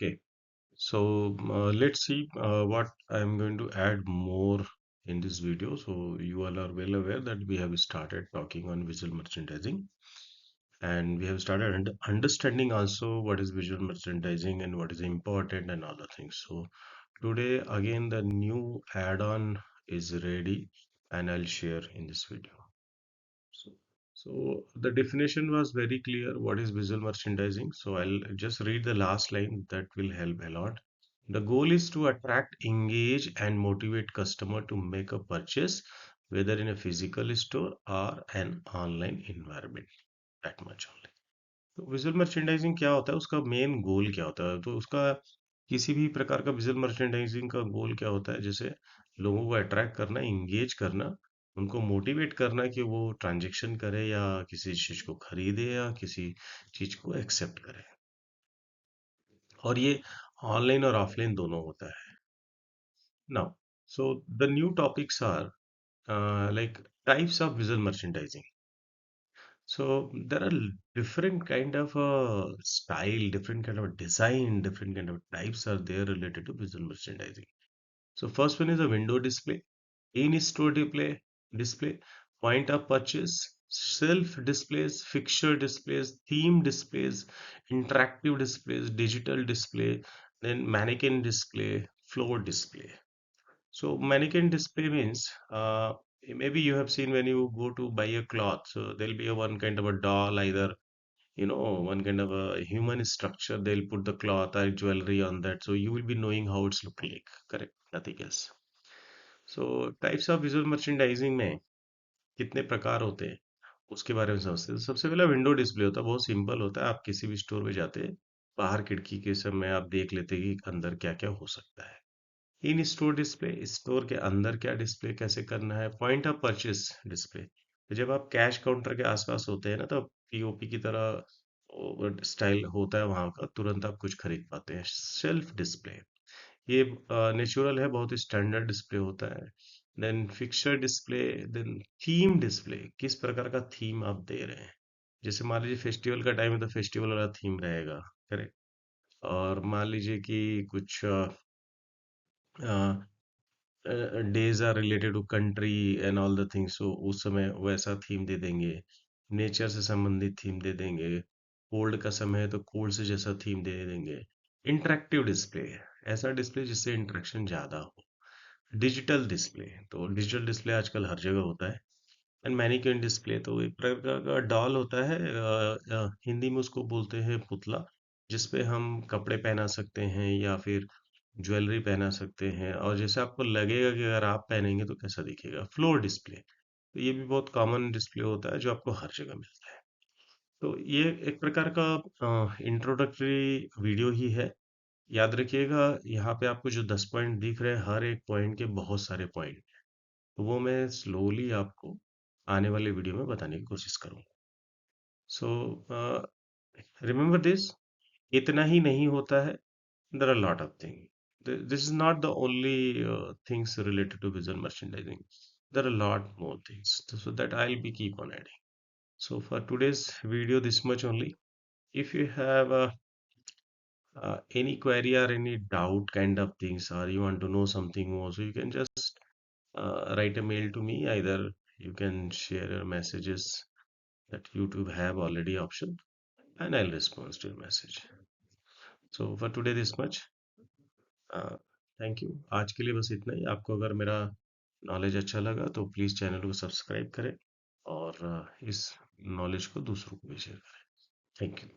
Okay, so let's see what I'm going to add more in this video. So you all are well aware that we have started talking on visual merchandising, and we have started understanding also what is visual merchandising and what is important and other things. So today again the new add-on is ready and I'll share in this video. So, so the definition was very clear. What is visual merchandising? So I'll just read the last line that will help a lot. The goal is to attract, engage, and motivate customer to make a purchase, whether in a physical store or an online environment. That much only. तो visual merchandising क्या होता है, उसका main goal क्या होता है? तो उसका किसी भी प्रकार का विजुअल मर्चेंडाइजिंग का गोल क्या होता है? जैसे लोगों को अट्रैक्ट करना, इंगेज करना, उनको मोटिवेट करना कि वो ट्रांजैक्शन करे या किसी चीज को खरीदे या किसी चीज को एक्सेप्ट करे। और ये ऑनलाइन और ऑफलाइन दोनों होता है। Now so the new topics are like types of visual merchandising. So there are different kind of style, different kind of design, different kind of types are there related to visual merchandising. So first one is a window display, in-store display, point of purchase, self displays, fixture displays, theme displays, interactive displays, digital display, then mannequin display, floor display. So mannequin display means maybe you have seen when you go to buy a cloth, so there'll be a one kind of a doll, either one kind of a human structure. They'll put the cloth or jewelry on that, so you will be knowing how it's look like. Correct, nothing else. So types of visual merchandising में कितने प्रकार होते हैं उसके बारे में समझते हैं। तो सबसे पहला विंडो डिस्प्ले होता है, बहुत सिंपल होता है। आप किसी भी स्टोर में जाते हैं, बाहर खिड़की के समय आप देख लेते हैं कि अंदर क्या क्या हो सकता है। इन स्टोर डिस्प्ले, स्टोर के अंदर क्या डिस्प्ले कैसे करना है। पॉइंट ऑफ परचेस डिस्प्ले, तो जब आप कैश काउंटर के आसपास होते हैं ना, तो पीओपी की तरह स्टाइल होता है वहां का, तुरंत आप कुछ खरीद पाते हैं। सेल्फ डिस्प्ले, ये नेचुरल है, बहुत स्टैंडर्ड डिस्प्ले होता है। Then fixer display, then theme display, किस प्रकार का थीम आप दे रहे हैं। जैसे मान लीजिए फेस्टिवल का टाइम है तो फेस्टिवल वाला थीम रहेगा। करेक्ट। और मान लीजिए कि कुछ days are related to country and all the things, so उस समय वैसा थीम दे देंगे। नेचर से संबंधित थीम दे देंगे। कोल्ड का समय है तो कोल्ड से जैसा थीम दे देंगे। इंटरेक्टिव डिस्प्ले, ऐसा डिस्प्ले जिससे इंटरेक्शन ज्यादा हो। डिजिटल डिस्प्ले, तो डिजिटल डिस्प्ले आजकल हर जगह होता है। एंड मैनिक्विन डिस्प्ले तो एक प्रकार का डॉल होता है, हिंदी में उसको बोलते हैं पुतला, जिसपे हम कपड़े पहना सकते हैं या फिर ज्वेलरी पहना सकते हैं, और जैसे आपको लगेगा कि अगर आप पहनेंगे तो कैसा दिखेगा। फ्लोर डिस्प्ले, तो ये भी बहुत कॉमन डिस्प्ले होता है जो आपको हर जगह मिलता है। तो ये एक प्रकार का इंट्रोडक्टरी वीडियो ही है। याद रखिएगा, यहाँ पे आपको जो 10 पॉइंट दिख रहे हैं, हर एक पॉइंट के बहुत सारे पॉइंट, तो वो मैं स्लोली आपको आने वाले वीडियो में बताने की कोशिश करूंगा। सो रिमेम्बर दिस, इतना ही नहीं होता है। there are a lot of things. This is not the only things related to visual merchandising. There are a lot more things, so that I'll be keep on adding. So for today's video, this much only. If you have any query or any doubt kind of things, or you want to know something more, so you can just write a mail to me. Either you can share your messages that YouTube have already option, and I'll respond to your message. So for today, this much. Thank you. आज के लिए बस इतना ही। आपको अगर मेरा knowledge अच्छा लगा तो प्लीज़ चैनल को सब्सक्राइब करें और इस नॉलेज को दूसरों को भी शेयर करें। Thank you.